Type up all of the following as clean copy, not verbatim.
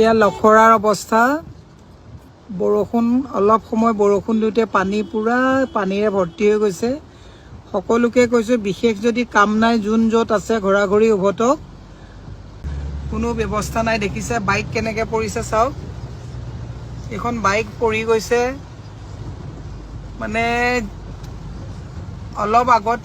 এয়া লখৰাৰ অৱস্থা। বৰষুণ অলপ সময় বৰষুণ দিওঁতে পানী পুৰা পানীৰে ভৰ্তি হৈ গৈছে। সকলোকে কৈছোঁ, বিশেষ যদি কাম নাই, যোন য'ত আছে ঘৰা-ঘৰি উভতক। কোনো ব্যৱস্থা নাই। দেখিছে বাইক কেনেকৈ পৰিছে চাওক। এখন বাইক পৰি গৈছে, মানে অলপ আগত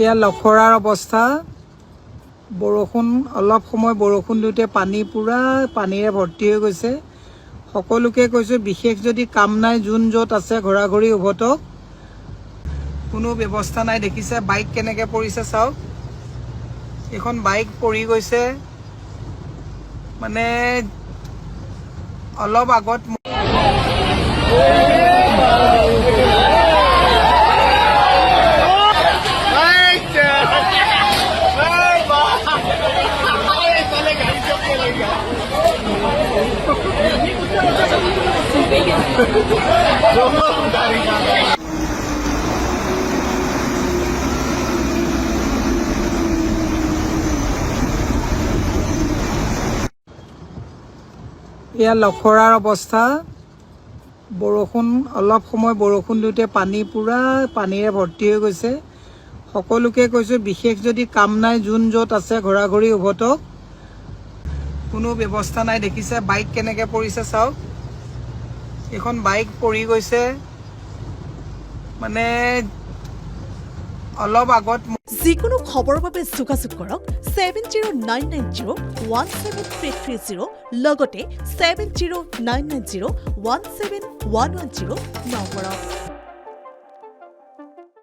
এয়া লখৰাৰ অৱস্থা। বৰষুণ অলপ সময় বৰষুণ দিওঁতে পানী পুৰা পানীৰে ভৰ্তি হৈ গৈছে। সকলোকে কৈছোঁ, বিশেষ যদি কাম নাই, যোন য'ত আছে ঘৰা-ঘৰি উভতক। কোনো ব্যৱস্থা নাই। দেখিছে বাইক কেনেকৈ পৰিছে চাওক। এখন বাইক পৰি গৈছে, মানে অলপ আগত এয়া লখৰাৰ অৱস্থা। বৰষুণ অলপ সময় বৰষুণ দিওঁতে পানী পুৰা পানীৰে ভৰ্তি হৈ গৈছে। সকলোকে কৈছোঁ, বিশেষ যদি কাম নাই, যোন য'ত আছে ঘৰা-ঘৰি উভতক। কোনো ব্যৱস্থা নাই। দেখিছে বাইক কেনেকৈ পৰিছে চাওক। এখন বাইক পৰি গৈছে, মানে অলপ আগত যিকোনো খবৰৰ বাবে যোগাযোগ কৰক 7099017330 লগতে 7099017110 নম্বৰত।